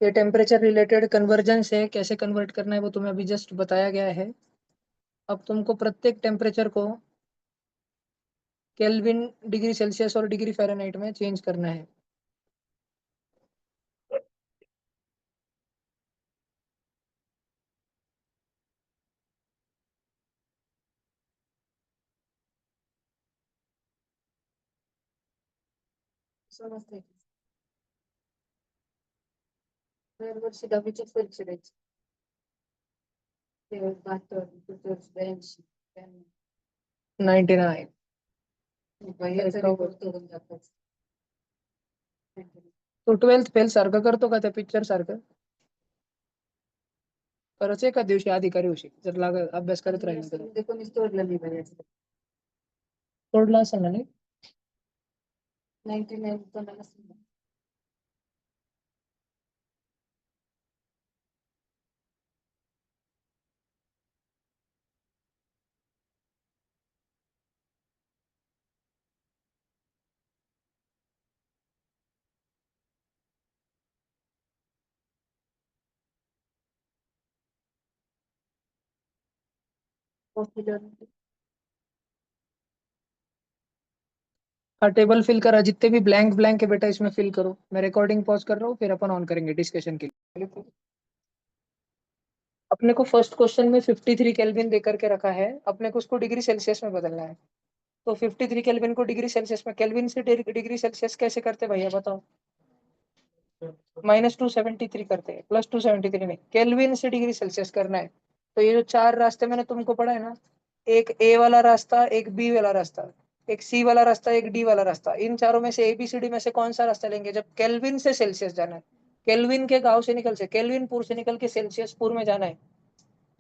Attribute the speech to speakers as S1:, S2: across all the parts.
S1: ये temperature related convergence है, कैसे कन्वर्ट करना है वो तुम्हें अभी जस्ट बताया गया है। अब तुमको प्रत्येक टेम्परेचर को केल्विन, डिग्री सेल्सियस और डिग्री फ़ारेनहाइट में चेंज करना है। समजते दरवर्षी 10वीचीच परीक्षा द्यायची. ते 99 तो 12th फेल सारखं करतो का त्या पिक्चर सारखं? परत एका दिवशी अधिकारी होशी जर अभ्यास करत राहील तर तोडला असेल ना. नाही 99 हाँ, टेबल फिल करा, जितने भी ब्लैंक ब्लैंक है बेटा इसमें फिल करो। मैं रिकॉर्डिंग पॉज कर रहा हूँ, फिर अपन ऑन करेंगे डिस्कशन के लिए। अपने को फर्स्ट क्वेश्चन में 53 केल्विन देकर के रखा है, अपने को उसको डिग्री सेल्सियस में बदलना है। तो 53 केल्विन को डिग्री सेल्सियस में, केल्विन से डिग्री सेल्सियस कैसे करते भैया बताओ? -273 करते हैं, +273 नहीं, केल्विन से डिग्री सेल्सियस करना है। तो ये जो 4 रास्ते मैंने तुमको पढ़ा है ना, एक ए वाला रास्ता, एक बी वाला रास्ता, एक सी वाला रास्ता, एक डी वाला रास्ता, इन चारों में से ABCD में से कौन सा रास्ता लेंगे जब केल्विन से सेल्सियस जाना है? केल्विन के गांव से निकल से केल्विनपुर से निकल के सेल्सियसपुर में जाना है,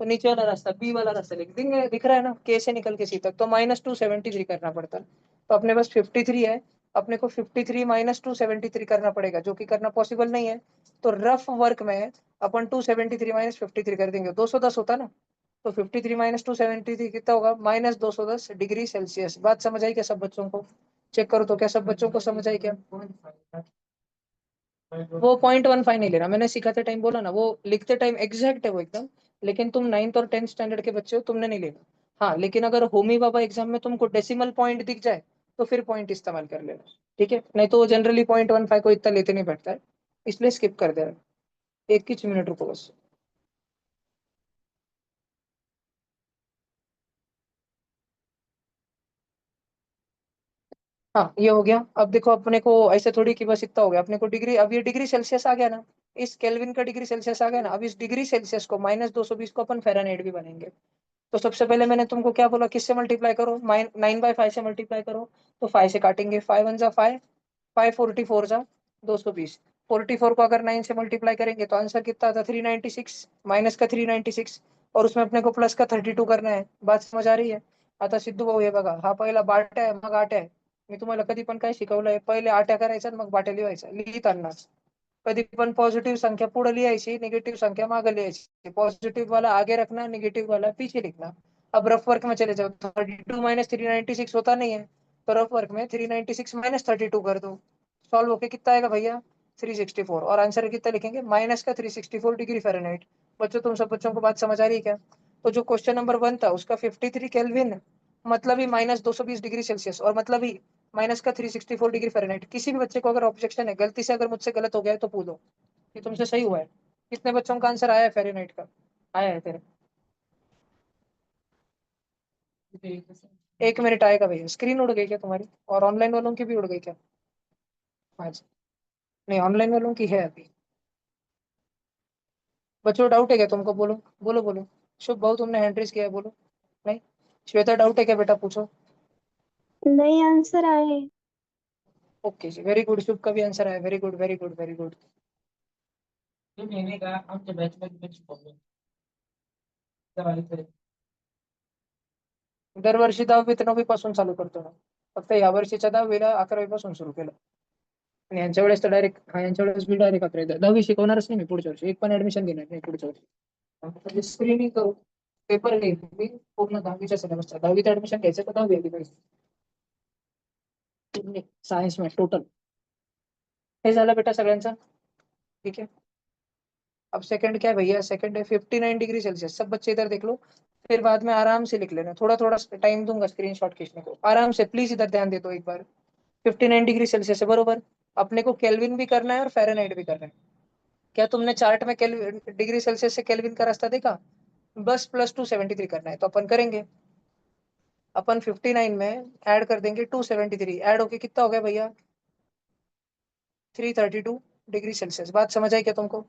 S1: तो नीचे वाला रास्ता बी वाला रास्ता लिख देंगे। दिख रहा है ना, के से निकल के सी तक, तो -273 करना पड़ता है। तो अपने पास 53 है, अपने को 53 -273 करना पड़ेगा, जो कि करना पॉसिबल नहीं है। तो रफ वर्क में अपन 273 -53 कर देंगे, 210 होता ना। तो 53 -273 कितना होगा? -210 डिग्री सेल्सियस। बात समझ आई क्या सब बच्चों को? चेक करो तो क्या सब बच्चों को समझ आई क्या? वो 0.15 नहीं लेना, मैंने सिखाते टाइम बोला ना, वो लिखते टाइम एग्जैक्ट है वो एकदम। लेकिन तुम 9th और 10th स्टैंडर्ड के बच्चे हो, तुमने नहीं लेना। हाँ, लेकिन अगर होमी बाबा एग्जाम में तुमको डेसिमल पॉइंट दिख जाए तो फिर पॉइंट इस्तेमाल कर लेना, ठीक है? नहीं तो जनरली 0.15 को इतना लेते नहीं बैठता है, इसलिए स्किप कर दे रहा है। 1 मिनट रुको बस। हाँ, ये हो गया। अब देखो, अपने को ऐसे थोड़ी कि बस इतना हो गया, अपने को डिग्री, अब ये डिग्री सेल्सियस आ गया ना, इस केल्विन का डिग्री सेल्सियस आ गया ना। अब इस डिग्री सेल्सियस को -220 को अपन फ़ारेनहाइट भी बनेंगे। तो सबसे पहले मैंने तुमको क्या बोला, किससे मल्टीप्लाई करो? 9/5 से मल्टीप्लाई करो। तो 5 से काटेंगे, 5 1 जा 5, 5 44 जा 220। 44 को अगर 9 से मल्टीप्लाई करेंगे तो आंसर कितना आता? 396, माइनस का 396, और उसमें अपने को प्लस का 32 करना है। बात समझ आ रही है? आता सिद्धू भाऊ हे बघा, हा पहिला बाट्या आहे मग आट्या आहे. मी तुम्हाला कधी पण काय शिकवलंय, पहिले आट्या करायच्या मग बाट्या लिहायच्या लिहिताना. कधी पण पॉझिटिव्ह संख्या पुढे लिहायची, निगेटिव्ह संख्या मागे लिहायची, पॉझिटिव्ह वाला आगे रखना, निगेटिव्ह वाला पीछे लिखना। अब रफ वर्क में चले जाओ, 32 -396 होता नहीं है, तो रफ वर्क में 396 -32 कर दो। सॉल्व होके कितना आएगा भैया? 364। और आंसर कितना लिखेंगे? माइनस का 364 डिग्री फ़ारेनहाइट। बच्चों, तुम सब बच्चों को बात समझ आ रही है क्या? तो जो क्वेश्चन नंबर 1 था उसका 53 केल्विन, मतलब ही -220 डिग्री सेल्सियस, और मतलब ही माइनस का 364 डिग्री फ़ारेनहाइट। किसी भी बच्चे को अगर ऑब्जेक्शन है, गलती से अगर मुझसे गलत हो गया है तो पूछो कि तुमसे सही हुआ है। कितने बच्चों का आंसर आया है फ़ारेनहाइट का? आया है तेरे? 1 मिनट आएगा भैया। स्क्रीन उड़ गई क्या तुम्हारी? और ऑनलाइन वालों की भी उड़ गई क्या? आज नहीं, ऑनलाइन वालों की है अभी। बच्चों, डाउट है क्या तुमको? बोलो बोलो बोलो। शुभ भाऊ, तुमने हैंड रेज किया है, बोलो। नहीं? श्वेता, डाउट है क्या बेटा? पूछो।
S2: नहीं, आंसर आए।
S1: ओके जी, वेरी गुड। शुभ का भी आंसर आया, very good very good very good. दरवर्षी 10वी ते 9वी पासून चालू करतो ना, फक्त या वर्षीच्या 10वीला 11वी पासून सुरू केलं. आणि यांच्या वेळेस तर डायरेक्ट, हा, यांच्या वेळेस मी डायरेक्ट 11वी 10वी शिकवणारच नाही मी पुढच्या वर्षी, एक पण ऍडमिशन घेणार नाही पुढच्या वर्षी. स्क्रीनिंग करू, पेपर घेईल मी पूर्ण 10वीच्या सिलेबसचा. 10वीत ऍडमिशन घ्यायचं तर 10वी आली पाहिजे सायन्स में टोटल. हे झालं बेटा सगळ्यांचा, ठीक आहे? अब सेकंड क्या है भैया, सेकंड है 59 डिग्री सेल्सियस। सब बच्चे इधर देख लो, फिर बाद में आराम से लिख लेना, थोड़ा थोड़ा टाइम दूंगा स्क्रीनशॉट खींचने को, आराम से प्लीज इधर ध्यान दे दो एक बार। 59 डिग्री सेल्सियस है बरोबर। अपने को केल्विन भी करना है और फ़ारेनहाइट भी करना है। क्या तुमने चार्ट में केल्विन डिग्री सेल्सियस से केल्विन का रास्ता देखा? बस +273 करना है, तो अपन करेंगे। अपन 59 में ऐड कर देंगे 273, ऐड होके कितना हो गया भैया? 332 डिग्री सेल्सियस। बात समझ आई क्या तुमको?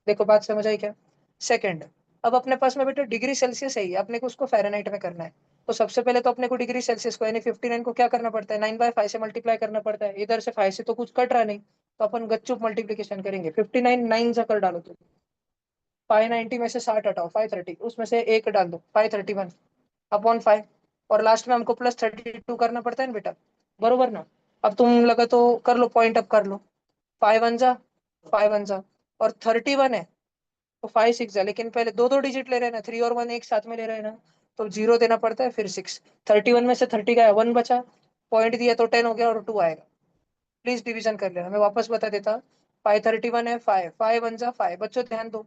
S1: देखो बात समझ आई क्या? सेकंड, अब अपने पास में बेटा डिग्री सेल्सियस है ही, अपने को उसको फ़ारेनहाइट में करना है। तो सबसे पहले तो अपने को डिग्री सेल्सियस को यानी 59 को क्या करना पड़ता है, 9/5 से मल्टीप्लाई करना पड़ता है। इधर से 5 से तो कुछ कट रहा नहीं, तो अपन गच्चुप मल्टीप्लीकेशन करेंगे। 59 9 से कर डालो तो 590 में से 60 हटाओ, 530, उसमें से एक डाल दो, 531 अपॉन 5, और लास्ट में हमको +32 करना पड़ता है ना बेटा, बरोबर ना? अब तुम लगा तो कर लो, पॉइंट अप कर लो। 5 1 जा और 31 है, तो 5 6 जा, लेकिन पहले दो दो डिजिट ले रहे हैं ना, 3 और 1 एक साथ में ले रहे हैं ना, तो 0 देना पड़ता है, फिर 6। 31 में से 30 गया, 1 बचा, पॉइंट दिया तो 10 हो गया और 2 आएगा। प्लीज डिवीजन कर लेना, मैं वापस बता देता। 531 है, 5 5 1 जा 5, बच्चों ध्यान दो।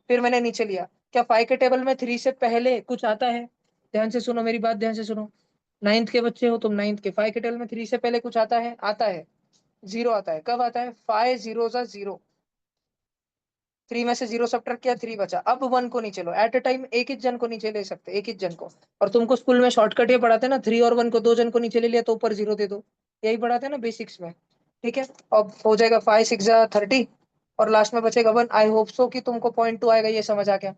S1: फिर मैंने नीचे लिया, क्या 5 के टेबल में 3 से पहले कुछ आता है? ध्यान से सुनो मेरी बात, ध्यान से सुनो। नाइन्थ के बच्चे हो तुम, नाइन्थ के, 5 के टेबल में 3 से पहले कुछ आता है? आता है, 0 आता है। कब आता है? 5 0 जा 0, 3 में से 0 सब्ट्रैक्ट किया, 3 बचा। अब 1 को नीचे लो, एट अ टाइम एक ही जन को नीचे ले सकते, एक ही जन को। और तुमको स्कूल में शॉर्टकट ये पढ़ाते ना, 3 और 1 को, 2 जन को नीचे ले लिया तो ऊपर 0 दे दो, यही पढ़ाते ना बेसिक्स में। ठीक है, अब हो जाएगा 5 6 जा 30, और लास्ट में बचेगा 1। आई होप सो कि तुमको 0.2 आएगा, ये समझ आ गया?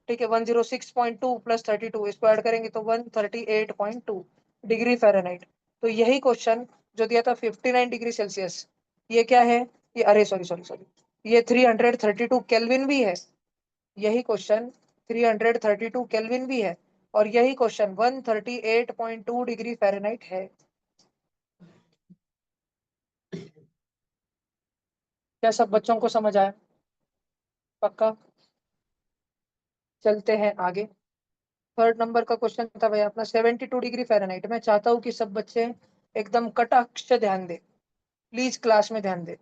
S1: ठीक है, 106.2 प्लस 32, इसको ऐड करेंगे तो 138.2 डिग्री फ़ारेनहाइट। तो यही क्वेश्चन जो दिया था 59 डिग्री सेल्सियस, ये क्या है? ये, अरे सॉरी सॉरी सॉरी, ये 332 केल्विन भी है। यही क्वेश्चन 332 केल्विन भी है, और यही क्वेश्चन 138.2 डिग्री फ़ारेनहाइट है। क्या सब बच्चों को समझ आया? पक्का? चलते हैं आगे। थर्ड नंबर का क्वेश्चन था भाई अपना 72 डिग्री फ़ारेनहाइट। मैं चाहता हूँ कि सब बच्चे एकदम कटाक्ष से ध्यान दे, प्लीज क्लास में ध्यान दे।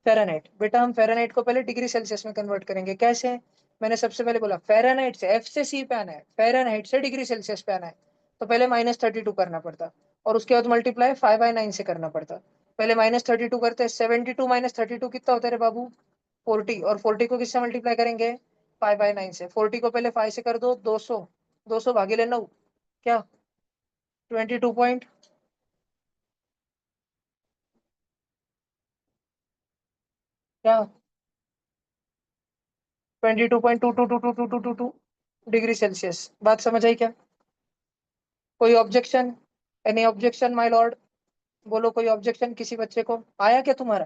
S1: फ़ारेनहाइट, बेटा हम फ़ारेनहाइट को पहले डिग्री सेल्सियस में कन्वर्ट करेंगे। कैसे? मैंने सबसे पहले बोला फ़ारेनहाइट से, एफ से सी पे आना है, फ़ारेनहाइट से डिग्री सेल्सियस पे आना है, तो पहले -32 करना पड़ता, और उसके बाद मल्टीप्लाई 5/9 से करना पड़ता। पहले -32 करते, 72 -32 कितना होता है रे बाबू? 40, और 40 को किससे मल्टीप्लाई करेंगे? 5/9 से। 40 को पहले 5 से कर दो, 200, 200 भागे 9, क्या 22 पॉइंट, क्या 22.222222 डिग्री सेल्सियस। बात समझ आई क्या? कोई objection? Any objection my Lord? बोलो कोई ऑब्जेक्शन किसी बच्चे को आया क्या तुम्हारा?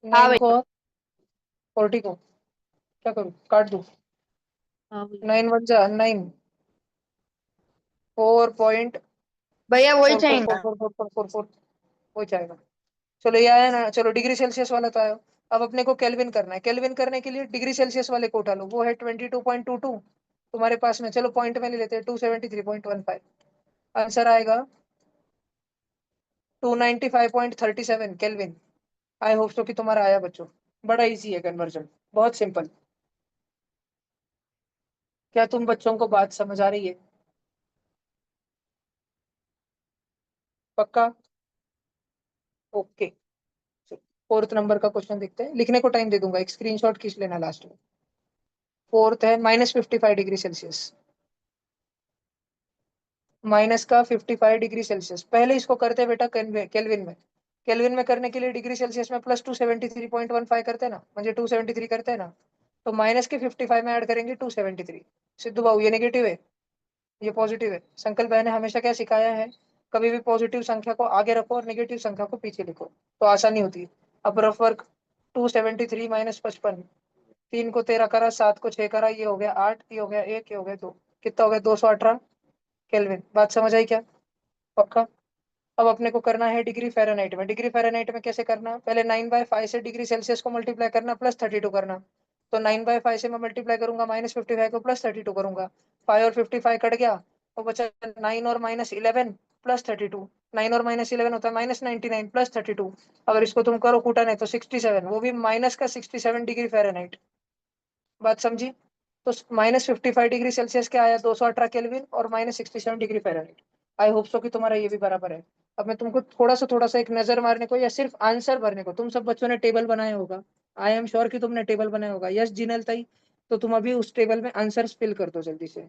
S3: हाँ
S1: 9 को
S3: भैया।
S1: और 40 को क्या करूँ, काट दूं?
S3: हाँ भैया।
S1: 9 1 जा 9, 4.444444,
S3: भैया वही चाहिए।
S1: हो जाएगा। चलो ये आया ना, चलो डिग्री सेल्सियस वाला तो आया। अब अपने को केल्विन करना है। केल्विन करने के लिए डिग्री सेल्सियस वाले को उठा लो, वो है 22.22 तुम्हारे पास में। चलो पॉइंट में ले लेते हैं, 273.15। आंसर आएगा 295.37 केल्विन। आई होप सो कि तुम्हारा आया बच्चों। बड़ा इजी है कन्वर्जन, बहुत सिंपल। क्या तुम बच्चों को बात समझ आ रही है? पक्का? ओके। फोर्थ नंबर का क्वेश्चन देखते हैं, लिखने को टाइम दे दूंगा, एक स्क्रीनशॉट खींच लेना लास्ट में। फोर्थ है -55 डिग्री सेल्सियस, माइनस का 55 डिग्री सेल्सियस। पहले इसको करते हैं बेटा केल्विन में। केल्विन में करने के लिए डिग्री सेल्सियस में +273.15 करते हैं ना, म्हणजे 273 करते हैं ना, तो माइनस के 55 में ऐड करेंगे 273। सिद्धू बाबू ये नेगेटिव है, ये पॉजिटिव है। संकल्प भाई ने हमेशा क्या सिखाया है, कभी भी पॉजिटिव संख्या को आगे रखो और नेगेटिव संख्या को पीछे लिखो, तो आसानी होती है। अब रफ वर्क, 273 -55, 3 को 13 करा, 7 को 6 करा, ये हो गया 8, ये हो गया 1, ये हो गया 2, कितना हो गया 218 केल्विन। बात समझ आई क्या? पक्का? अब अपने को करना है डिग्री फ़ारेनहाइट में। डिग्री फ़ारेनहाइट में कैसे करना? पहले 9/5 से डिग्री सेल्सियस को मल्टीप्लाई करना, +32 करना। तो 9/5 से मैं मल्टीप्लाई करूंगा, -55 को +32 करूंगा, 5 और 55 कट गया, तो बचा 9 और -11 +32। 9 और -11 होता है -99 प्लस 32। अगर इसको तुम करो कूटा नहीं तो 67, वो भी माइनस का 67 डिग्री फ़ारेनहाइट। बात समझी? तो -55 डिग्री सेल्सियस क्या आया, 218 केल्विन, और -67 degree Fahrenheit. I hope so कि तुम्हारा ये भी बराबर है। अब मैं तुमको थोड़ा सा एक नजर मारने को या सिर्फ आंसर भरने को, तुम सब बच्चों ने टेबल बनाया होगा, आई एम श्योर कि तुमने टेबल बनाया होगा। यस जिनल ताई, तो तुम अभी उस टेबल में आंसर फिल कर दो जल्दी से।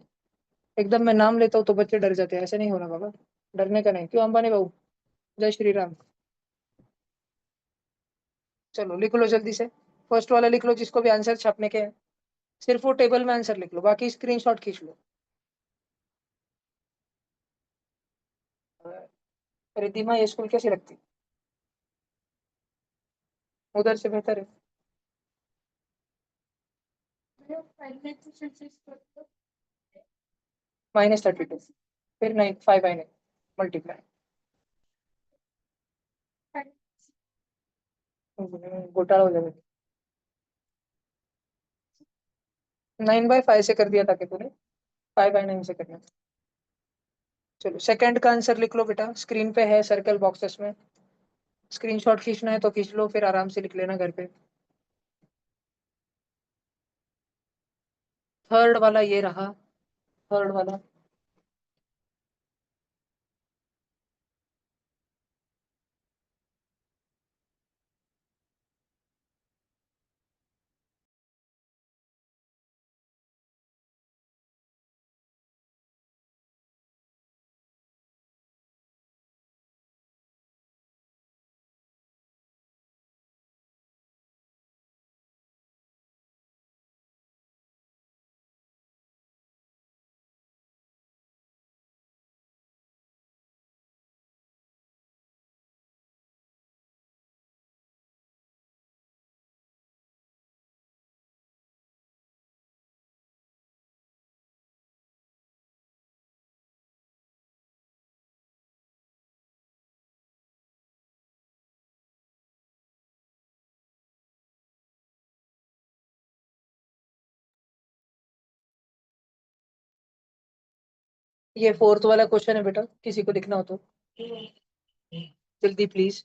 S1: एकदम मैं नाम लेता हूँ तो बच्चे डर जाते हैं, ऐसे नहीं होना बाबा, डरने का नहीं। क्यों अंबानी बाबू? जय श्री राम। चलो लिख लो जल्दी से, फर्स्ट वाला लिख लो जिसको भी आंसर छापने के हैं। सिर्फ वो टेबल में आंसर लिख लो, बाकी स्क्रीनशॉट खींच लो। रिद्धिमा ये स्कूल कैसी लगती? उधर से बेहतर है। -32, फिर नहीं 5/9 मल्टीप्लाई, घोटाला हो जाएगा। 9/5 से कर दिया था कि तूने, 5/9 से करना। चलो सेकंड का आंसर लिख लो बेटा, स्क्रीन पे है सर्कल बॉक्सेस में। स्क्रीनशॉट खींचना है तो खींच लो, फिर आराम से लिख लेना घर पे। थर्ड वाला ये रहा, थर्ड वाला। ये फोर्थ वाला क्वेश्चन है बेटा, किसी को लिखना हो तो जल्दी प्लीज।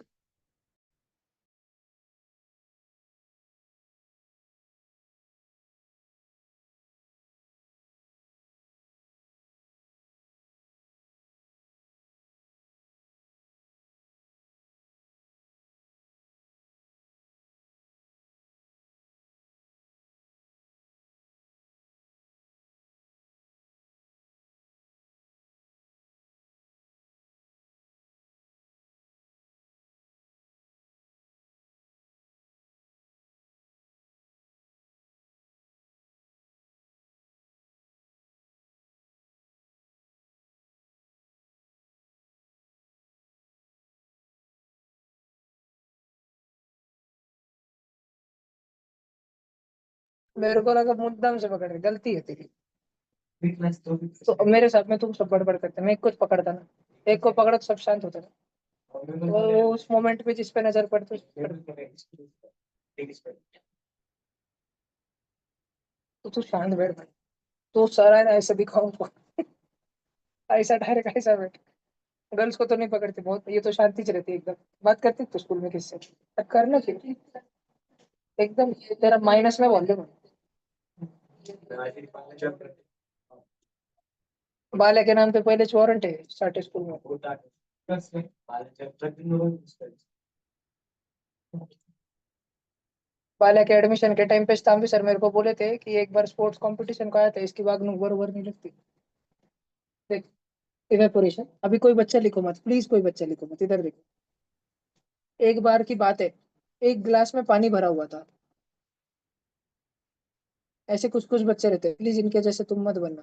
S1: मेरे को लगा मुद्दाम से पकड़ रहे, गलती है तेरी। तो मेरे साथ में तुम सब बड़बड़ करते, मैं एक को पकड़ता ना, एक को पकड़ा तो सब शांत होता ना। वो उस मोमेंट पे जिस पे नजर पड़ती तो तू शांत बैठ भाई। तू सारा है ना ऐसे दिखाऊं तो ऐसा डायरेक्ट ऐसा बैठ। गर्ल्स को तो नहीं पकड़ते बहुत, ये तो शांति से रहती है एकदम। बात करती तो स्कूल में किससे? अब करना चाहिए एकदम, ये तेरा माइनस में बोल दे। बाल्या के नाम पे पहले वारंट है स्टार्ट स्कूल में। बाल्या के एडमिशन के टाइम पे स्टाम्बी सर मेरे को बोले थे कि एक बार स्पोर्ट्स कंपटीशन को आया था, इसकी बाग नु बरोबर नहीं लगती। देख, इवेपोरेशन। अभी कोई बच्चा लिखो मत प्लीज, कोई बच्चा लिखो मत, इधर देखो। एक बार की बात है, एक गिलास में पानी भरा हुआ था। ऐसे कुछ कुछ बच्चे रहते हैं, प्लीज इनके जैसे तुम मत बनना,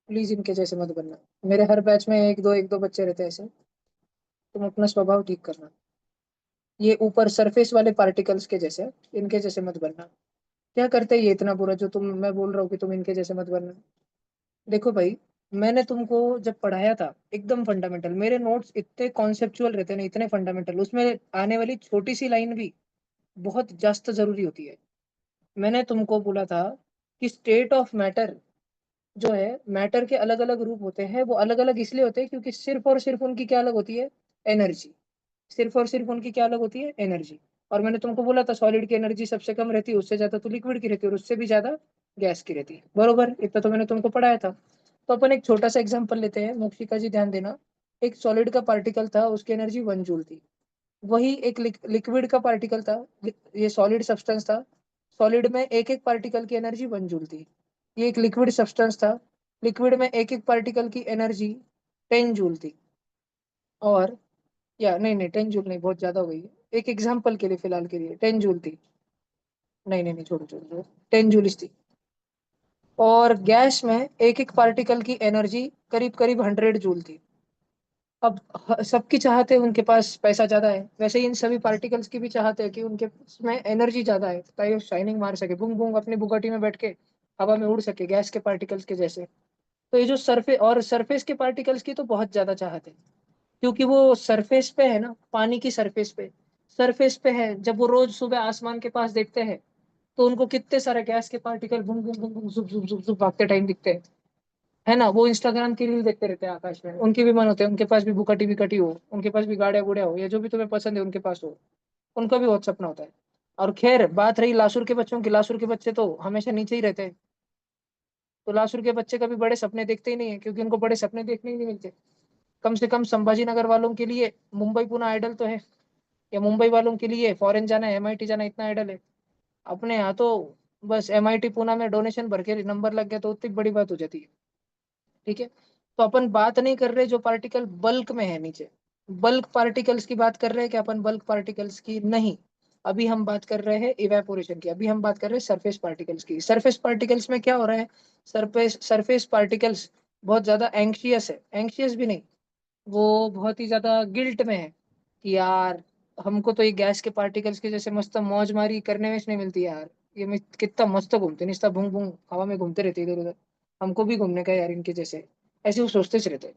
S1: प्लीज इनके जैसे मत बनना। मेरे हर बैच में एक दो बच्चे रहते हैं ऐसे। तुम अपना स्वभाव ठीक करना। ये ऊपर सरफेस वाले पार्टिकल्स के जैसे, इनके जैसे मत बनना। क्या करते हैं ये इतना बुरा, जो तुम, मैं बोल रहा हूँ कि तुम इनके जैसे मत बनना। देखो भाई, मैंने तुमको जब पढ़ाया था एकदम फंडामेंटल, मेरे नोट्स इतने कॉन्सेप्चुअल रहते हैं, इतने फंडामेंटल, उसमें आने वाली छोटी सी लाइन भी बहुत ज्यादा जरूरी होती है। मैंने तुमको बोला था कि स्टेट ऑफ मैटर जो है मैटर के अलग अलग रूप होते हैं, वो अलग अलग इसलिए होते हैं क्योंकि सिर्फ और सिर्फ उनकी क्या अलग होती है, एनर्जी। सिर्फ और सिर्फ उनकी क्या अलग होती है, एनर्जी। और मैंने तुमको बोला था सॉलिड की एनर्जी सबसे कम रहती है, उससे ज्यादा तो लिक्विड की रहती है, और उससे भी ज्यादा गैस की रहती है। बरोबर, इतना तो मैंने तुमको पढ़ाया था। तो अपन एक छोटा सा एग्जांपल लेते हैं, मोक्षिका जी ध्यान देना। एक सॉलिड का पार्टिकल था, उसकी एनर्जी 1 जूल थी। वही एक लिक्विड का पार्टिकल था, ये सॉलिड सब्सटेंस था। सॉलिड में एक एक पार्टिकल की एनर्जी 1 जूल थी। ये एक लिक्विड सब्सटेंस था, लिक्विड में एक एक पार्टिकल की एनर्जी 10 जूल थी। और या नहीं नहीं, 10 जूल नहीं, बहुत ज्यादा हो गई है। एक एग्जाम्पल के लिए, फिलहाल के लिए 10 जूल थी। नहीं नहीं नहीं, छोड़ो छोड़ो छोड़ो, 10 जूल थी। और गैस में एक एक पार्टिकल की एनर्जी करीब करीब 100 जूल थी। अब सबकी चाहत है, उनके पास पैसा ज्यादा है, वैसे ही इन सभी पार्टिकल्स की भी चाहत है कि उनके में एनर्जी ज्यादा है, ताकि वो शाइनिंग मार सके, बुंग बुंग अपनी बुगाटी में बैठ के हवा में उड़ सके, गैस के पार्टिकल्स के जैसे। तो ये जो सरफेस के पार्टिकल्स की तो बहुत ज्यादा चाहत है, क्योंकि वो सरफेस पे है ना, पानी की सरफेस पे है। जब वो रोज सुबह आसमान के पास देखते हैं, तो उनको कितने सारे गैस के पार्टिकल बुंग बुंग बुंग बुंग जुप जुप जुप जुप भागते टाइम दिखते हैं, है ना। वो इंस्टाग्राम की रील देखते रहते हैं आकाश में, उनके भी मन होते हैं, उनके पास भी बुकटी बिकटी हो, उनके पास भी गाड़िया गुड़िया हो, या जो भी तुम्हें पसंद है उनके पास हो। उनका भी बहुत सपना होता है। और खैर, बात रही लासुर के बच्चों की, लासुर के बच्चे तो हमेशा नीचे ही रहते हैं। तो लासुर के बच्चे कभी बड़े सपने देखते ही नहीं है, क्योंकि उनको बड़े सपने देखने ही नहीं मिलते। कम से कम संभाजी नगर वालों के लिए मुंबई पुणे आइडल तो है, या मुंबई वालों के लिए फॉरेन जाना है, एमआईटी जाना, इतना आइडल है। अपने यहाँ तो बस एमआईटी पुणे में डोनेशन भर के नंबर लग गया तो उतनी बड़ी बात हो जाती है। ठीक है। तो अपन बात नहीं कर रहे जो पार्टिकल बल्क में है नीचे, बल्क पार्टिकल्स की बात कर रहे हैं कि अपन बल्क पार्टिकल्स की नहीं। अभी हम बात कर रहे हैं इवेपोरेशन की, अभी हम बात कर रहे हैं सरफेस पार्टिकल्स की। सरफेस पार्टिकल्स में क्या हो रहा है, सरफेस पार्टिकल्स बहुत ज्यादा एंक्शियस है, एंक्शियस भी नहीं, वो बहुत ही ज्यादा गिल्ट में है कि यार हमको तो ये गैस के पार्टिकल्स के जैसे मस्त मौज मारी करने में नहीं मिलती यार। ये कितना मस्त घूमते, निस्ता भूंग भूंग हवा में घूमते रहते इधर उधर, हमको भी घूमने का है यार इनके जैसे। ऐसे वो सोचते से रहते।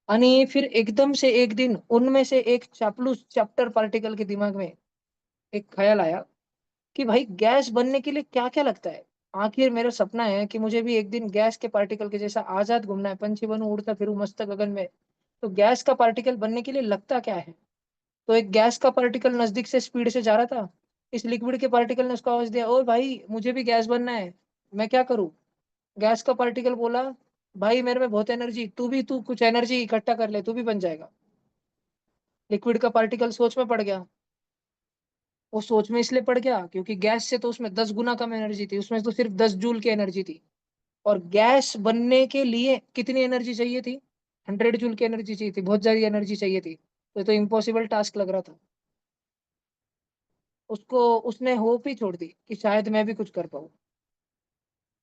S1: आणि फिर एकदम से एक दिन उनमें से एक चापलूस चैप्टर पार्टिकल के दिमाग में एक ख्याल आया कि भाई गैस बनने के लिए क्या क्या लगता है। आखिर मेरा सपना है कि मुझे भी एक दिन गैस के पार्टिकल के जैसा आजाद घूमना है, पंछी बनूं, उड़ता फिरूं मस्त गगन में। तो गैस का पार्टिकल बनने के लिए लगता क्या है। तो एक गैस का पार्टिकल नजदीक से स्पीड से जा रहा था, इस लिक्विड के पार्टिकल ने उसको आवाज दिया, ओ भाई मुझे भी गैस बनना है, मैं क्या करूं। गैस का पार्टिकल बोला, भाई मेरे में बहुत एनर्जी, तू कुछ एनर्जी इकट्ठा कर ले, तू भी बन जाएगा। लिक्विड का पार्टिकल सोच में पड़ गया। वो सोच में इसलिए पड़ गया क्योंकि गैस से तो उसमें 10 गुना कम एनर्जी थी, उसमें तो सिर्फ 10 जूल की एनर्जी थी। और गैस बनने के लिए कितनी एनर्जी चाहिए थी, 100 जूल की एनर्जी चाहिए थी, बहुत ज्यादा एनर्जी चाहिए थी। तो इम्पॉसिबल टास्क लग रहा था उसको। उसने होप ही छोड़ दी कि शायद मैं भी कुछ कर पाऊँ।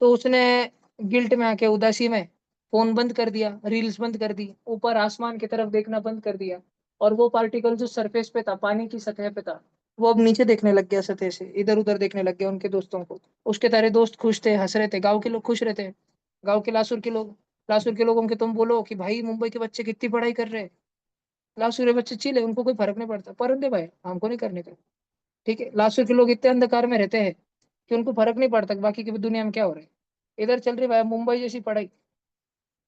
S1: तो उसने गिल्ट में आके, उदासी में, फोन बंद कर दिया, रील्स बंद कर दी, ऊपर आसमान की तरफ देखना बंद कर दिया। और वो पार्टिकल जो सरफेस पे था, पानी की सतह पे था, वो अब नीचे देखने लग गया, सतह से इधर उधर देखने लग गया उनके दोस्तों को। उसके सारे दोस्त खुश थे, हंस रहे थे, गांव के लोग खुश रहते। गांव के लासुर के लोग, लासुर के लोगों के तुम बोलो कि भाई मुंबई के बच्चे कितनी पढ़ाई कर रहे हैं, लासुर के बच्चे चिल है, उनको कोई फर्क नहीं पड़ता, पर दे भाई हमको नहीं करने का। ठीक है, लासुर के लोग इतने अंधकार में रहते हैं कि उनको फर्क नहीं पड़ता कि बाकी की दुनिया में क्या हो रहा है। इधर चल रही भाई मुंबई जैसी पढ़ाई।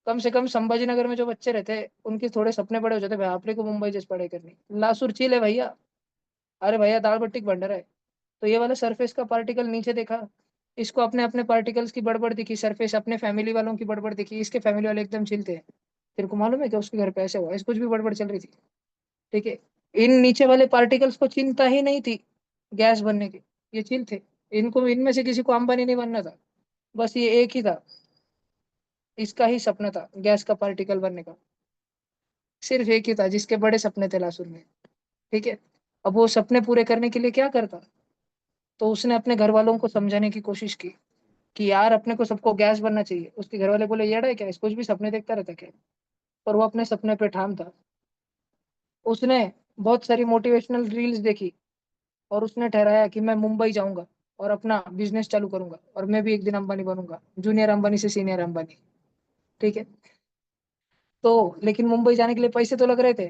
S1: कम से कम संभाजी नगर में जो बच्चे रहते हैं उनके थोड़े सपने बड़े हो जाते हैं, भाई आपने को मुंबई जैसी पढ़ाई करनी। लासुर चिल है भैया, अरे भैया दाल बट्टी का भंडार है। तो ये वाला सरफेस का पार्टिकल नीचे देखा, इसको अपने अपने पार्टिकल्स की बड़बड़ दिखी, सरफेस अपने फैमिली वालों की बड़बड़ दिखी, इसके फैमिली वाले एकदम चिल थे। तेरे को मालूम है कि उसके घर पे ऐसे हुआ, इस कुछ भी बड़बड़ चल रही थी। ठीक है। इन नीचे वाले पार्टिकल्स को चिंता ही नहीं थी गैस बनने की, ये चिल थे। इनको इनमें से किसी को अंबानी नहीं बनना था, बस ये एक ही था, इसका ही सपना था गैस का पार्टिकल बनने का। सिर्फ एक ही था जिसके बड़े सपने थे लासुर में। ठीक है। अब वो सपने पूरे करने के लिए क्या करता, तो उसने अपने घर वालों को समझाने की कोशिश की कि यार अपने को सबको गैस बनना चाहिए। उसके घर वाले बोले येड़ा है क्या, इस कुछ भी सपने देखता रहता क्या। पर वो अपने सपने पे ठाम था। उसने बहुत सारी मोटिवेशनल रील्स देखी, और उसने ठहराया कि मैं मुंबई जाऊंगा और अपना बिजनेस चालू करूंगा, और मैं भी एक दिन अंबानी बनूंगा, जूनियर अंबानी से सीनियर अंबानी। ठीक है। तो लेकिन मुंबई जाने के लिए पैसे तो लग रहे थे।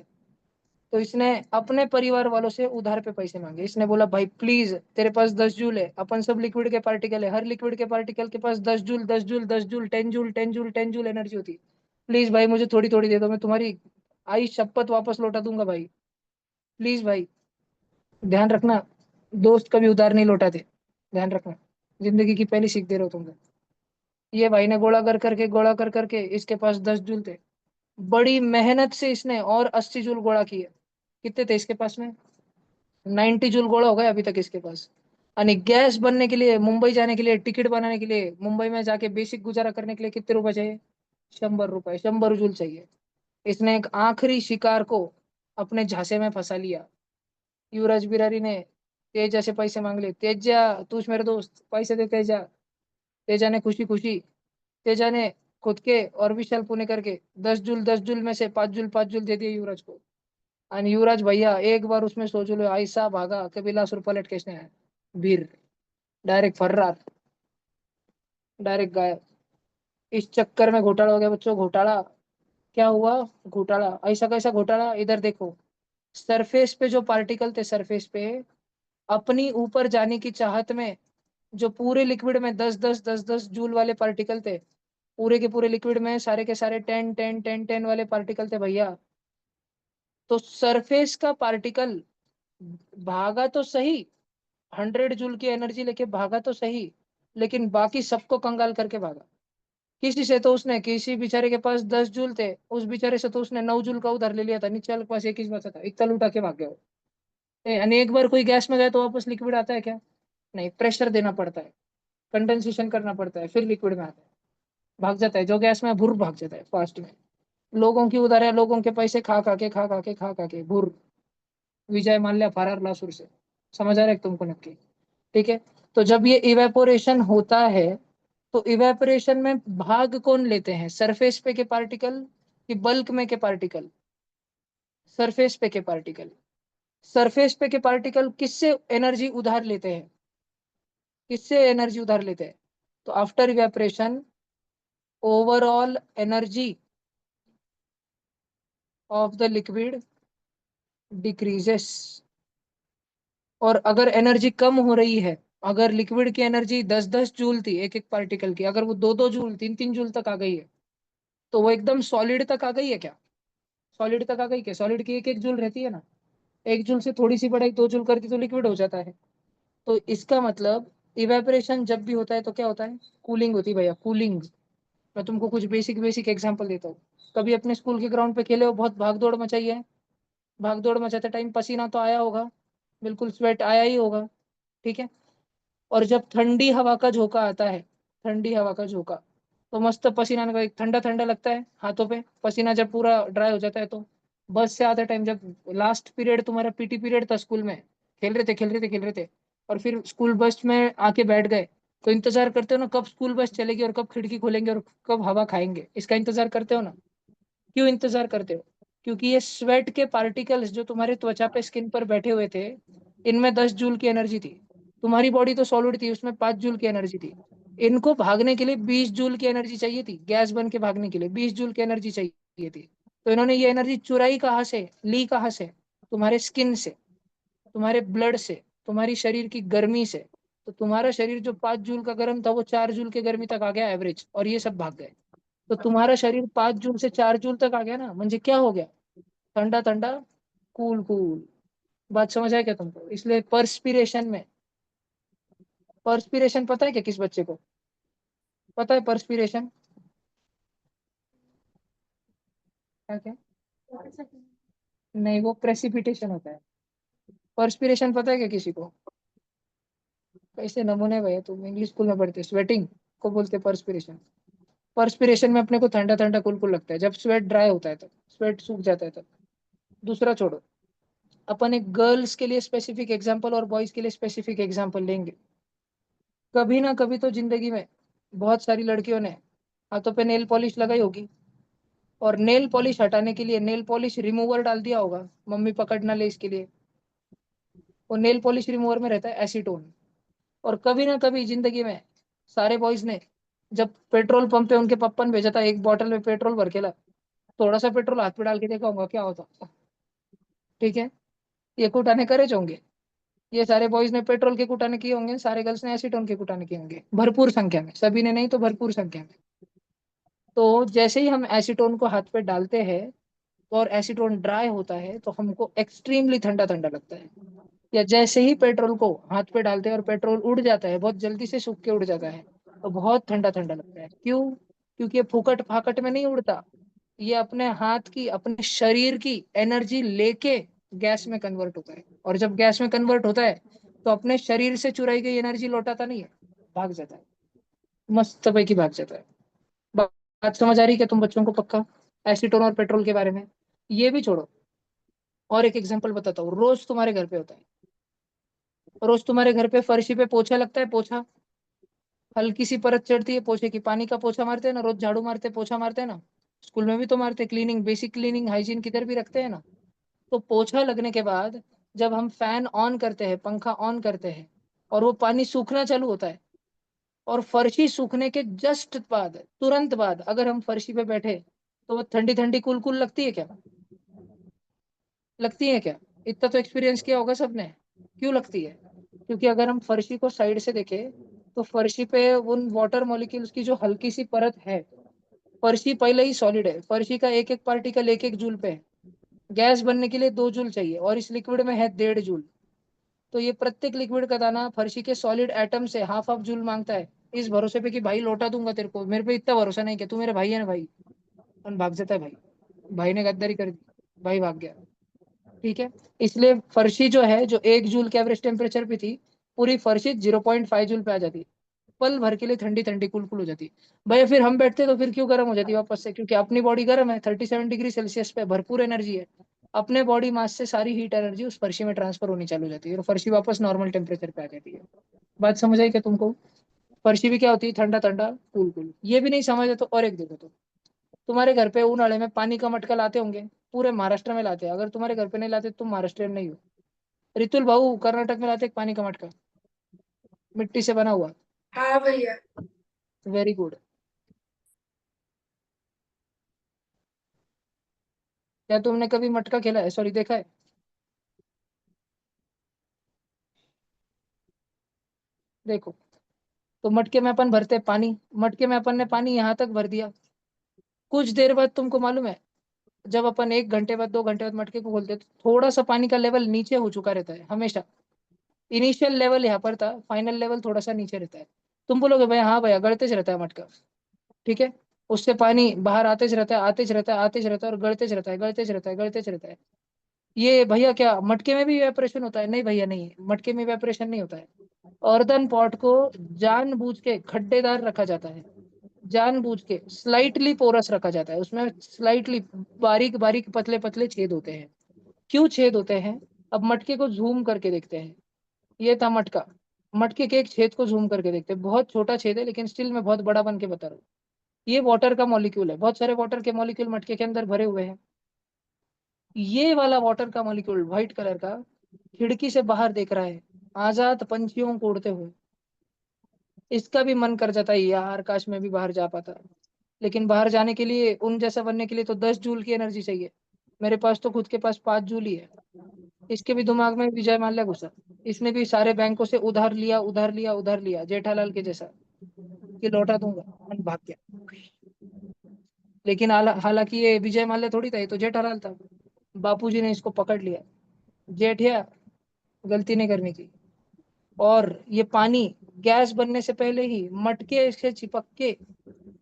S1: तो इसने अपने परिवार वालों से उधार पे पैसे मांगे। इसने बोला भाई प्लीज तेरे पास 10 जूल है, अपन सब लिक्विड के पार्टिकल है, हर लिक्विड के पार्टिकल के पास 10 joule 10 joule 10 joule 10 joule 10 joule 10 joule energy होती है, प्लीज भाई मुझे थोड़ी थोड़ी दे दो, मैं तुम्हारी आई शपथ वापस लौटा दूंगा भाई, प्लीज भाई। ध्यान रखना, दोस्त कभी उधार नहीं लौटाते, ध्यान रखना, जिंदगी की पहली सीख दे रहा हूँ तुमको। ये भाई ने गोला कर करके इसके पास 10 जूल थे। बड़ी मेहनत से इसने और 80 जूल गोला किए। कितने थे इसके पास में? 90 जूल गोला हो गए अभी तक इसके पास। यानी गैस बनने के लिए, मुंबई जाने के लिए, टिकट बनाने के लिए, मुंबई में जाके बेसिक गुजारा करने के लिए कितने रुपए चाहिए? 100 रुपए, 100 जूल चाहिए। इसने एक आखिरी शिकार को अपने झांसे में फंसा लिया। युवराज बिरारी ने तेजा से पैसे मांग लिए, तेजा तू मेरे दोस्त पैसे दे तेजा। तेजा ने खुशी खुशी, तेजा ने खुद के और विशाल पुणे करके 10 जूल 10 जूल में से 5 जूल 5 जूल दे दिए युवराज को। आणि युवराज भैया एक बार उसमें सोच लो, ऐसा भागा कभी लासुर पलट कैसे आया, भीर, डायरेक्ट फर्रार, डायरेक्ट गायब। इस चक्कर में घोटाला हो गया बच्चों, घोटाला। क्या हुआ? घोटाला। ऐसा कैसा घोटाला? इधर देखो, सरफेस पे जो पार्टिकल थे, सरफेस पे अपनी ऊपर जाने की चाहत में, जो पूरे लिक्विड में 10 10 10 10 जूल वाले पार्टिकल थे, पूरे के पूरे लिक्विड में सारे के सारे 10 10 10 10 वाले पार्टिकल थे भैया। तो सरफेस का पार्टिकल भागा तो सही, 100 जूल की एनर्जी लेके भागा तो सही, लेकिन बाकी सबको कंगाल करके भागा। किसी से तो उसने, किसी बेचारे के पास 10 जूल थे, उस बेचारे से तो उसने 9 जूल का उधार ले लिया था, नीचे वाले के पास 21 बचा था, इतना लूटा के भाग गया वो। यानी एक बार कोई गैस में गए तो वापस लिक्विड आता है क्या? नहीं, प्रेशर देना पड़ता है, कंडेंसेशन करना पड़ता है, फिर लिक्विड में आता है। भाग जाता है जो गैस में, भुर भाग जाता है फास्ट में। लोगों की उधार है, लोगों के पैसे खा खा के भुर। विजय माल्या फरार लासुर से। समझ आ रहा है तुमको नक्की? ठीक है। तो जब ये इवेपोरेशन होता है, तो इवेपोरेशन में भाग कौन लेते हैं? सरफेस पे के पार्टिकल कि बल्क में के पार्टिकल? सरफेस पे के पार्टिकल। सरफेस पे के पार्टिकल किससे एनर्जी उधार लेते हैं? किससे एनर्जी उधार लेते हैं? तो after evaporation, overall energy of the liquid decreases. और अगर एनर्जी कम हो रही है, अगर लिक्विड की एनर्जी 10 10 जूल थी एक एक पार्टिकल की, अगर वो 2 2 जूल 3 3 जूल तक आ गई है, तो वो एकदम सॉलिड तक आ गई है क्या? सॉलिड तक आ गई क्या? सॉलिड की एक एक जूल रहती है ना, 1 जूल से थोड़ी सी बढ़ाई, 2 जूल करती तो लिक्विड हो जाता है। तो इसका मतलब इवेपोरेशन जब भी होता है तो क्या होता है? कूलिंग होती है भैया, कूलिंग। मैं तुमको कुछ बेसिक बेसिक एग्जांपल देता हूँ। कभी अपने स्कूल के ग्राउंड पे खेले हो, बहुत भाग दौड़ मचाई है, भाग दौड़ मचाते टाइम पसीना तो आया होगा, बिल्कुल स्वेट आया ही होगा, ठीक है। और जब ठंडी हवा का झोंका आता है, ठंडी हवा का झोंका, तो मस्त पसीना का एक ठंडा ठंडा लगता है हाथों पे, पसीना जब पूरा ड्राई हो जाता है तो बस से आते टाइम, जब लास्ट पीरियड तुम्हारा पीटी पीरियड था स्कूल में, खेल रहे थे, और फिर स्कूल बस में आके बैठ गए, तो इंतजार करते हो ना कब स्कूल बस चलेगी और कब खिड़की खोलेंगे और कब हवा खाएंगे, इसका इंतजार करते हो ना? क्यों इंतजार करते हो? क्योंकि ये स्वेट के पार्टिकल्स जो तुम्हारे त्वचा पे, स्किन पर बैठे हुए थे, इनमें 10 जूल की एनर्जी थी। तुम्हारी बॉडी तो सॉलिड थी, उसमें 5 जूल की एनर्जी थी। इनको भागने के लिए 20 जूल की एनर्जी चाहिए थी, गैस बन के भागने के लिए 20 जूल की एनर्जी चाहिए थी। तो इन्होंने ये एनर्जी चुराई कहाँ से, ली कहाँ से? तुम्हारे स्किन से, तुम्हारे ब्लड से, तुम्हारी शरीर की गर्मी से। तो तुम्हारा शरीर जो 5 जूल का गर्म था, वो 4 जूल के गर्मी तक आ गया एवरेज, और ये सब भाग गए। तो तुम्हारा शरीर 5 जूल से 4 जूल तक आ गया ना, म्हणजे क्या हो गया? ठंडा ठंडा, कूल कूल। बात समझ आया क्या तुमको? इसलिए पर्सपिरेशन में, पर्सपिरेशन पता है क्या किस बच्चे को? पता है पर्सपिरेशन क्या? क्या? नहीं, वो प्रेसिपिटेशन होता है। पर्सपिरेशन पता है क्या किसी को? कैसे नमूने भैया, तुम इंग्लिश स्कूल में पढ़ते, स्वेटिंग को बोलते पर्सपिरेशन। पर्सपिरेशन में अपने को ठंडा ठंडा कुल लगता है, जब स्वेट ड्राई होता है तब, स्वेट सूख जाता है तब। दूसरा छोड़ो, अपन एक गर्ल्स के लिए स्पेसिफिक एग्जांपल और बॉयज के लिए स्पेसिफिक एग्जांपल लेंगे। कभी ना कभी तो जिंदगी में बहुत सारी लड़कियों ने हाथों पे नेल पॉलिश लगाई होगी, और नेल पॉलिश हटाने के लिए नेल पॉलिश रिमूवर डाल दिया होगा, मम्मी पकड़ ना ले इसके लिए। वो नेल पॉलिश रिमूवर में रहता है एसीटोन। और कभी ना कभी जिंदगी में सारे बॉयज ने, जब पेट्रोल पंप पे उनके पप्पा ने भेजा था एक बॉटल में पेट्रोल भर के ला, थोड़ा सा पेट्रोल हाथ पे डाल के देखा होगा क्या होता। ठीक है, ये कुटाने करे होंगे। ये सारे बॉयज ने पेट्रोल के कुटाने किए होंगे, सारे गर्ल्स ने एसीटोन के कुटाने किए होंगे, भरपूर संख्या में, सभी ने नहीं तो भरपूर संख्या में। तो जैसे ही हम एसीटोन को हाथ पे डालते हैं और एसीटोन ड्राई होता है तो हमको एक्सट्रीमली ठंडा ठंडा लगता है। या जैसे ही पेट्रोल को हाथ पे डालते हैं और पेट्रोल उड़ जाता है, बहुत जल्दी से सूख के उड़ जाता है, तो बहुत ठंडा ठंडा लगता है। क्यों? क्योंकि ये फुकट फाकट में नहीं उड़ता, ये अपने हाथ की, अपने शरीर की एनर्जी लेके गैस में कन्वर्ट होता है। और जब गैस में कन्वर्ट होता है तो अपने शरीर से चुराई गई एनर्जी लौटाता नहीं है, भाग जाता है, मस्त पैकी भाग जाता है। बात समझ आ रही है क्या तुम बच्चों को पक्का, एसीटोन और पेट्रोल के बारे में? ये भी छोड़ो, और एक एग्जांपल बताता हूँ। रोज तुम्हारे घर पे होता है, रोज तुम्हारे घर पे फर्शी पे पोछा लगता है, पोछा, हल्की सी परत चढ़ती है पोछे की, पानी का पोछा मारते हैं ना, रोज झाड़ू मारते पोछा मारते हैं ना, स्कूल में भी तो मारते, क्लीनिंग, बेसिक क्लीनिंग हाइजीन किधर भी रखते हैं ना। तो पोछा लगने के बाद जब हम फैन ऑन करते हैं, पंखा ऑन करते हैं, और वो पानी सूखना चालू होता है, और फर्शी सूखने के जस्ट बाद, तुरंत बाद, अगर हम फर्शी पे बैठे तो वो ठंडी ठंडी कुल कुल लगती है क्या? लगती है क्या? इतना तो एक्सपीरियंस किया होगा सबने। क्यों लगती है? क्योंकि अगर हम फर्शी को साइड से देखें तो फर्शी पे उन वाटर मॉलिक्यूल्स की जो हल्की सी परत है, फर्शी पहले ही सॉलिड है, फर्शी का एक एक पार्टिकल एक एक जूल पे है, गैस बनने के लिए 2 जूल चाहिए और इस लिक्विड में है 1.5 जूल। तो ये प्रत्येक लिक्विड का दाना फर्शी के सॉलिड एटम से हाफ हाफ जूल मांगता है, इस भरोसे पे कि भाई लौटा दूंगा तेरे को, मेरे पे इतना भरोसा नहीं कि तू मेरे भाई है ना भाई। और भाग जाता है भाई, भाई ने गद्दारी कर दी, भाई भाग गया। ठीक है, इसलिए फर्शी जो है, जो 1 जूल के एवरेज टेम्परेचर पे थी, पूरी फर्शी 0.5 जूल पे आ जाती, पल भर के लिए ठंडी ठंडी कुल हो जाती। भैया फिर हम बैठते तो फिर क्यों गर्म हो जाती वापस से? क्योंकि अपनी बॉडी गर्म है, 37 डिग्री सेल्सियस पे भरपूर एनर्जी है, अपने बॉडी मास से सारी हीट एनर्जी उस फर्शी में ट्रांसफर होनी चालू हो जाती है और फर्शी वापस नॉर्मल टेम्परेचर पे आ जाती है। बात समझ आई क्या तुमको? फर्शी भी क्या होती है? ठंडा ठंडा कूल कूल। ये भी नहीं समझे तो और एक देखो तो, तुम्हारे घर पे उनाले में पानी का मटका लाते होंगे, पूरे महाराष्ट्र में लाते हैं, अगर तुम्हारे घर पे नहीं लाते तुम महाराष्ट्रियन नहीं हो। रितुल भाऊ कर्नाटक में लाते एक पानी का मटका, मिट्टी से बना हुआ।
S3: हाँ भैया।
S1: Very good. क्या तुमने कभी मटका खेला है, सॉरी देखा है? देखो, तो मटके में अपन भरते पानी, मटके में अपन ने पानी यहाँ तक भर दिया, कुछ देर बाद तुमको मालूम है, जब अपन 1 घंटे बाद 2 घंटे बाद मटके को खोलते तो थोड़ा सा पानी का लेवल नीचे हो चुका रहता है हमेशा। इनिशियल लेवल यहाँ पर था, फाइनल लेवल थोड़ा सा नीचे रहता है। तुम बोलोगे भैया हाँ भैया गड़ते रहता है मटका, ठीक है, उससे पानी बाहर आते रहता है, आते रहता है, आते रहता है, और गड़ते रहता है, गड़ते रहता है, गड़ते रहता है। ये भैया क्या मटके में भी इवेपोरेशन होता है? नहीं भैया नहीं, मटके में इवेपोरेशन नहीं होता है। अर्दन पॉट को जानबूझ के खड्डेदार रखा जाता है, जानबूझ के स्लाइटली पोरस रखा जाता है, उसमें स्लाइटली बारीक बारीक पतले पतले छेद होते हैं। क्यों छेद होते हैं? अब मटके को जूम करके देखते हैं। ये था मटका, मटके के एक छेद को जूम करके देखते हैं, बहुत छोटा छेद है लेकिन स्टिल मैं बहुत बड़ा बन के बता रहा हूँ। ये वाटर का मॉलिक्यूल है, बहुत सारे वाटर के मॉलिक्यूल मटके के अंदर भरे हुए हैं। ये वाला वाटर का मॉलिक्यूल व्हाइट कलर का खिड़की से बाहर देख रहा है, आजाद पंछियों को उड़ते हुए। इसका भी मन कर जाता है यार काश मैं भी बाहर जा पाता, लेकिन बाहर जाने के लिए, उन जैसा बनने के लिए तो 10 जूल की एनर्जी चाहिए। मेरे पास तो खुद के पास 5 जूल ही है। इसके भी दिमाग में विजय माल्या घुसा, इसने भी सारे बैंकों से उधार लिया, उधार लिया, उधार लिया, जेठालाल के जैसा कि लौटा दूंगा, और भाग गया। लेकिन हालांकि ये विजय माल्या थोड़ी था, ये तो जेठालाल था। बापूजी ने इसको पकड़ लिया, जेठिया गलती नहीं करनी थी। और ये पानी गैस बनने से पहले ही मटके से चिपक के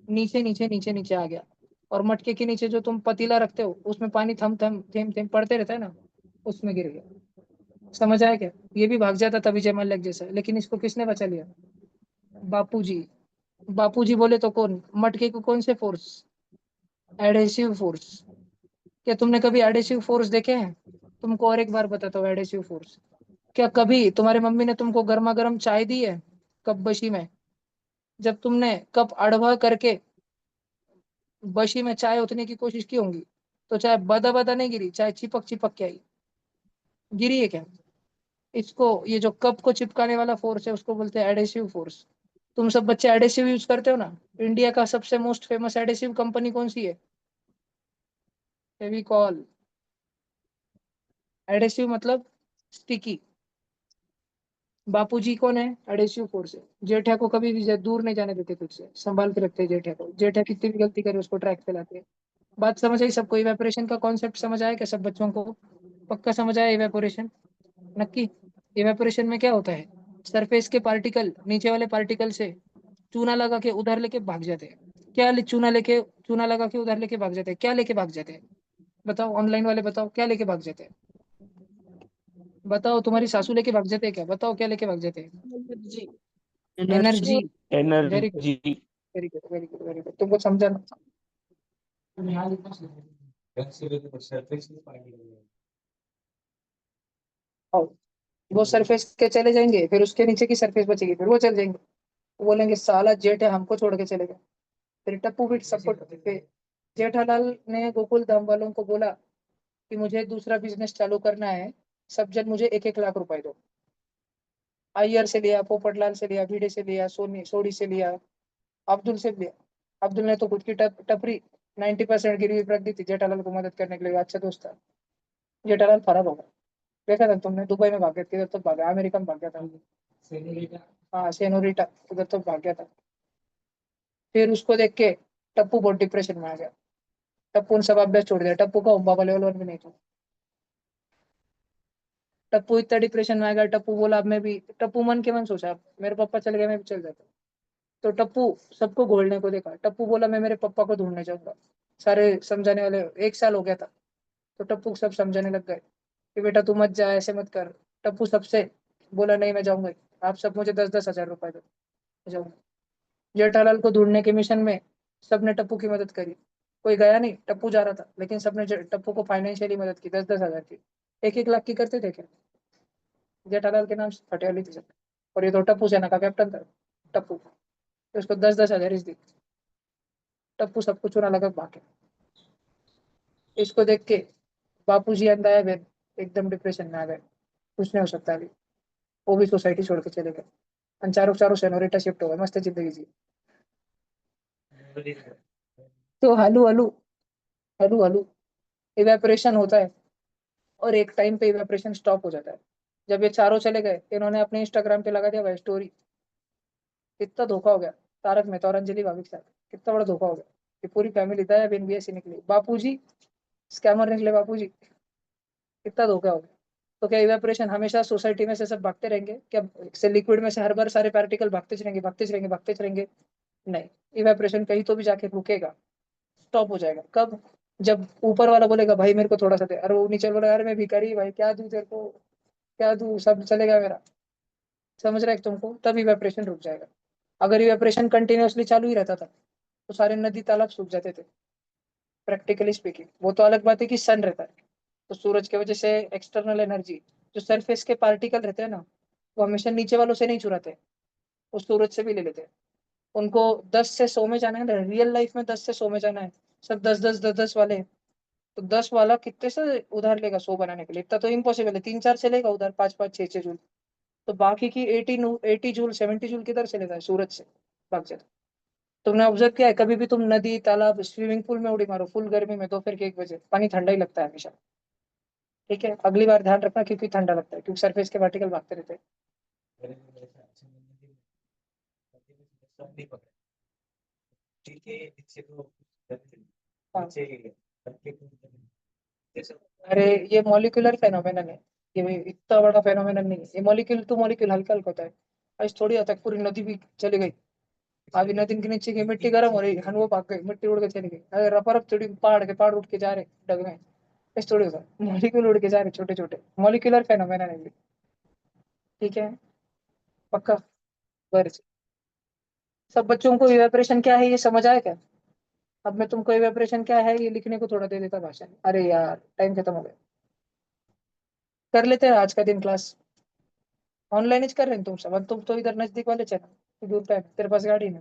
S1: नीचे नीचे नीचे नीचे आ गया, और मटके के नीचे जो तुम पतीला रखते हो उसमें पानी थम थम थेम थेम पड़ते रहता है ना, उसमें गिर गया। समझ आया क्या? ये भी भाग जाता था विजय मल्लिक जैसा, लेकिन इसको किसने बचा लिया? बापूजी। बापूजी बोले तो कौन? मटके को कौन से फोर्स? Adhesive force. क्या तुमने कभी एडेसिव फोर्स देखे हैं? तुमको और एक बार बताता हूँ एडेसिव फोर्स। क्या कभी तुम्हारी मम्मी ने तुमको गर्मा गर्म चाय दी है कप बशी में? जब तुमने कप अड़वा करके बशी में चाय उतने की कोशिश की होंगी, तो चाय बदा बदा नहीं गिरी, चाय चिपक चिपक के आई। गिरी है क्या? इसको, ये जो कप को चिपकाने वाला फोर्स है उसको बोलते हैं एडेसिव फोर्स। तुम सब बच्चे एडेसिव यूज करते हो ना? इंडिया का सबसे मोस्ट फेमस एडेसिव कंपनी कौन सी है? फेविकॉल। एडेसिव मतलब स्टिकी। बापूजी कौन है? एडेसिव फोर्स है। जेठा को कभी भी दूर नहीं जाने देते, खुद से संभाल के रखते हैं जेठा को। जेठा कितनी भी गलती करे उसको ट्रैक पे लाते हैं। बात समझ आई सबको? इवेपोरेशन का कॉन्सेप्ट समझ आया क्या सब बच्चों को? पक्का समझ आया इवेपोरेशन? नक्की। इवेपोरेशन में क्या होता है? सरफेस के पार्टिकल नीचे वाले पार्टिकल से चूना लगा के उधर लेके भाग जाते हैं। क्या चूना लगा के उधर लेके भाग जाते हैं? क्या लेके भाग जाते हैं? बताओ, ऑनलाइन वाले बताओ, क्या लेके भाग जाते हैं? बताओ, तुम्हारी सासू लेके भाग जाते हैं क्या? बताओ, क्या लेके भाग जाते हैं?
S3: Energy.
S1: Energy. Very good,
S4: energy.
S1: Very good, very good, very good. तुमको समझा ना? आओ। वो सरफेस के चले जाएंगे, फिर उसके नीचे की सरफेस बचेगी, फिर वो चल जाएंगे। वो बोलेंगे साला जेठ है, हमको छोड़ के चले गए। फिर टप्पू भी सपोर्ट। जेठालाल ने गोकुल धाम वालों को बोला कि मुझे दूसरा बिजनेस चालू करना है, सब जन मुझे 1-1 लाख रुपए दो। अय्यर से लिया, पोपटलाल से लिया, भिड़े से लिया, सोडी से लिया, अब्दुल से लिया। अब्दुल ने तो खुद की टपरी 90% गिरवी रख दी थी जेठालाल को मदद करने के लिए। अच्छा दोस्त था। जेठालाल फरार हो गया। देखा था तुमने? दुबई में भाग गया, किधर तो भागा, अमेरिका में भाग गया था। हाँ, सेनोरिटा, उधर तो भाग गया था। फिर उसको देख के टप्पू बहुत डिप्रेशन में आ गया। टप्पू ने सब अभ्यास छोड़ दिया। टप्पू का होम बाबा लेवल 1 भी नहीं था। टप्पू इतना डिप्रेशन में आ गया। टप्पू बोला अब मैं भी, टप्पू मन के मन सोचा मेरे पापा चल गए, मैं भी चल जाता। तो टप्पू सबको घोलने को देखा। टप्पू बोला मैं मेरे पापा को ढूंढने जाऊंगा। सारे समझाने वाले, 1 साल हो गया था। तो टप्पू सब समझाने लग गए कि बेटा तू मत जा, ऐसे मत कर। टप्पू सबसे बोला नहीं मैं जाऊंगा, आप सब मुझे 10-10 हज़ार रुपए दो, मैं जाऊंगा। जेठालाल को ढूंढने के मिशन में सबने टप्पू की मदद करी। कोई गया नहीं, टप्पू जा रहा था, लेकिन सबने टप्पू को फाइनेंशियली मदद की, 10-10 हज़ार की। 1-1 लाख की करते थे क्या? जेठालाल के नाम से फटेली थी सब। और ये तो टप्पू सेना का कैप्टन था। टप्पू, तो उसको 10-10 हज़ार दी। टप्पू सब कुछ चुरा लगा भागे। इसको देख के बापूजी अंदाया बहन एकदम डिप्रेशन में आ गए। कुछ नहीं हो सकता अभी। वो भी सोसाइटी छोड़ के चले गए। और चारों चारों सेनोरिटा शिफ्ट हो गए, मस्त जिंदगी जी। तो hello hello, hello hello evaporation होता है, और एक टाइम पे इवेपोरेशन स्टॉप हो जाता है। जब ये चारों चले गए, इन्होंने अपने इंस्टाग्राम पे लगा दिया भाई स्टोरी। कितना धोखा हो गया तारक मेहता और अंजलि भाभी के साथ। कितना बड़ा धोखा हो गया कि पूरी फैमिली दया बिन भी ऐसी निकली। बापूजी स्कैमर निकले। बापूजी कितना धोखा हो गया। तो क्या इवेपोरेशन हमेशा सोसाइटी में से सब भागते रहेंगे क्या? से लिक्विड में से हर बार सारे पार्टिकल भागते चलेंगे, भागते चलेंगे, भागते चलेंगे? नहीं। इवेपोरेशन कहीं तो भी जाके रुकेगा, स्टॉप हो जाएगा। कब? जब ऊपर वाला बोलेगा भाई मेरे को थोड़ा सा दे, अरे वो नीचे बोलेगा अरे मैं भिखारी भाई, क्या दूं तेरे को, क्या दूं, सब चलेगा मेरा। समझ रहा है तुमको? तब इवेपोरेशन रुक जाएगा। अगर इवेपोरेशन कंटिन्यूअसली चालू ही रहता था तो सारे नदी तालाब सूख जाते थे। प्रैक्टिकली स्पीकिंग, वो तो अलग बात है कि सन रहता है तो सूरज की वजह से एक्सटर्नल एनर्जी, जो सरफेस के पार्टिकल रहते हैं ना, वो हमेशा नीचे वालों से नहीं चुराते, वो सूरज से भी ले लेते हैं। उनको 10 से 100 में जाना है ना, रियल लाइफ में 10 से 100 में जाना है। सब 10-10 10-10 वाले हैं। तो 10 वाला कितने से उधार लेगा 100 बनाने के लिए? इतना तो इम्पॉसिबल है। 3-4 से लेगा उधार, 5-5 6-6 जूल। तो बाकी की 80 जूल 70 जूल किधर से लेता है? सूरज से भाग जाता है। तुमने ऑब्जर्व किया है कभी भी? तुम नदी तालाब स्विमिंग पूल में उड़ी मारो फुल गर्मी में, दोपहर के 1 बजे, पानी ठंडा ही लगता है हमेशा। ठीक है, अगली बार ध्यान रखना क्योंकि ठंडा लगता है, क्योंकि सरफेस के पार्टिकल भागते रहते हैं। हाँ। अरे ये मॉलिक्यूलर फेनोमेनन है। ये इतना बड़ा फेनोमेनन नहीं है। ये मॉलिक्यूल टू मॉलिक्यूल हल्का हल्का होता है। आज थोड़ी होता है पूरी नदी भी चली गई। अभी नदी के नीचे की मिट्टी गर्म हो रही है, वो भाग गई, मिट्टी उड़ के चली गई। अगर रफरफ थोड़ी पहाड़ उठ के जा रहे डग में, इस थोड़ी होता है। मॉलिक्यूल उड़ के जा रहे छोटे छोटे, मॉलिक्यूलर फेनोमेनन है ये। ठीक है, पक्का। बस सब बच्चों को इवेपोरेशन क्या है ये समझ आया क्या? अब मैं तुमको इवेपोरेशन क्या है ये लिखने को थोड़ा दे देता भाषण। अरे यार टाइम खत्म हो गया। कर लेते हैं आज का दिन क्लास ऑनलाइन ही कर रहे हैं तुम सब। तुम तो इधर नजदीक वाले चलो, दूर पे है, तेरे पास गाड़ी ना।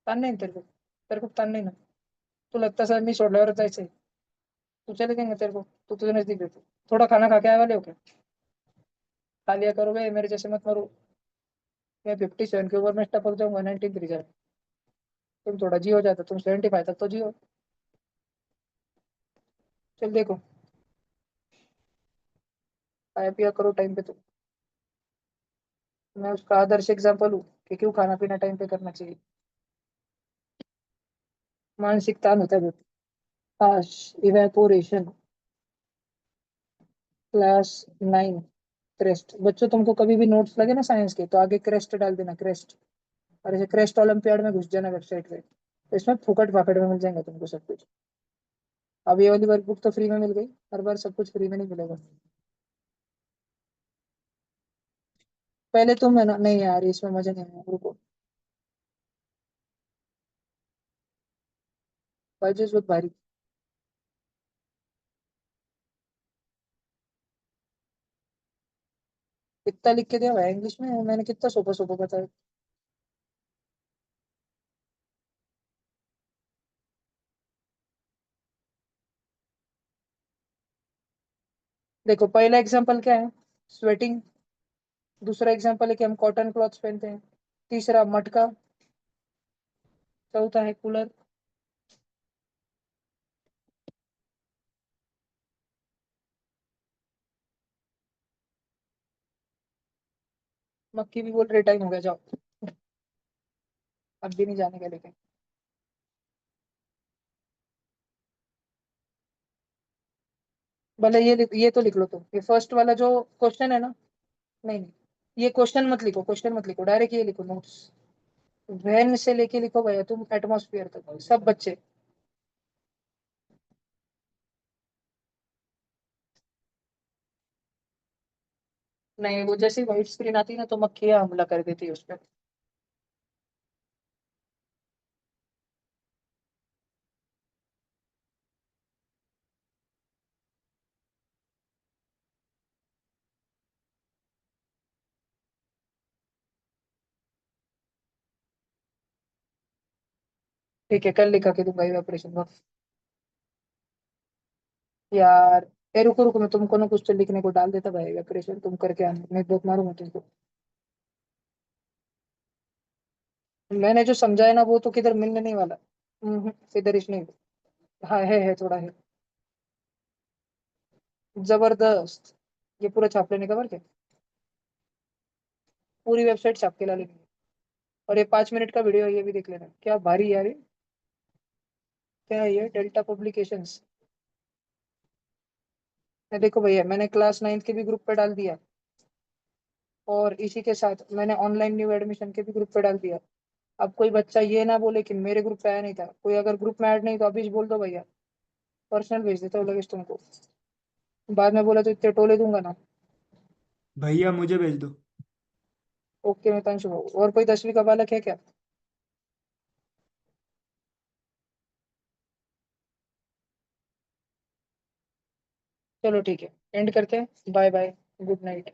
S1: तान नहीं तेरे को? तेरे को तान नहीं ना? तू लगता सर नहीं छोड़ रहा और ऐसे तू चले जाएंगे तेरे को। तू तुझे नजदीक रहते। थोड़ा खाना खा के आए वाले हो क्या? खा लिया करोगे, मेरे जैसे मत मरो। मैं 57 के ऊपर में टपक जाऊंगा 93 जाए। तुम थोड़ा जियो जाता, तुम 75 तक तो जियो। चल देखो। खाया पिया करो टाइम पे। तो मैं उसका आदर्श एग्जाम्पल हूँ कि क्यों खाना पीना टाइम पे करना चाहिए। मानसिक तान होता है बहुत। काश इवेपोरेशन क्लास 9 क्रेस्ट। बच्चों तुमको कभी भी नोट्स लगे ना साइंस के तो आगे क्रेस्ट डाल देना, क्रेस्ट। और ऐसे क्रेस्ट ओलंपियाड में घुस जाना वेबसाइट पे, तो इसमें फुकट फाकट में मिल जाएगा तुमको सब कुछ। अब ये वाली वर्कबुक तो फ्री में मिल गई, हर बार सब कुछ फ्री में नहीं मिलेगा। पहले तुम है ना, नहीं यार इसमें मजा नहीं आया, रुको। बाईजूस बहुत भारी। कितना लिख के दिया भाई इंग्लिश में, मैंने कितना सोपा सोपा बताया। देखो पहला एग्जांपल क्या है, स्वेटिंग। दूसरा एग्जांपल है कि हम कॉटन क्लॉथ्स पहनते हैं। तीसरा मटका। चौथा है कूलर। मक्खी भी बोल रहे टाइम हो गया जाओ, अब भी नहीं जाने का लेकिन। भले ये तो लिख लो तुम, ये फर्स्ट वाला जो क्वेश्चन है ना। नहीं नहीं, ये क्वेश्चन मत लिखो, क्वेश्चन मत लिखो, डायरेक्ट ये लिखो नोट्स। वैन से लेके लिखो भैया तुम एटमॉस्फेयर तक सब बच्चे। नहीं, वो जैसे व्हाइट स्क्रीन आती है ना तो मक्खियां हमला कर देती है उस पर। ठीक है, कल लिखा के दूंगा ऑपरेशन वक्त। यार ए रुको रुको, मैं तुमको ना कुछ तो लिखने को डाल देता भाई, ऑपरेशन तुम करके आना, मैं बहुत मारूंगा तुमको। मैंने जो समझाया ना वो तो किधर मिलने नहीं वाला। इधर इस नहीं। हाँ है थोड़ा है। जबरदस्त। ये पूरा छाप लेने का वर्क है, पूरी वेबसाइट छाप के ला लेंगे। और ये 5 मिनट का वीडियो है, ये भी देख लेना, क्या भारी यार ये। क्या है ये, डेल्टा पब्लिकेशंस। मैं देखो भैया, मैंने क्लास 9 के भी ग्रुप पे डाल दिया, और इसी के साथ मैंने ऑनलाइन न्यू एडमिशन के भी ग्रुप पे डाल दिया। अब कोई बच्चा ये ना बोले कि मेरे ग्रुप पे आया नहीं था, कोई अगर ग्रुप में ऐड नहीं तो अभी से बोल दो भैया, पर्सनल भेज देता हूँ लगेज तुमको। बाद में बोला तो इतने टोले दूंगा ना।
S4: भैया मुझे भेज दो।
S1: ओके मैं तंशु बाबू, और कोई 10वीं का बालक है क्या? चलो ठीक है, एंड करते हैं, बाय बाय, गुड नाइट।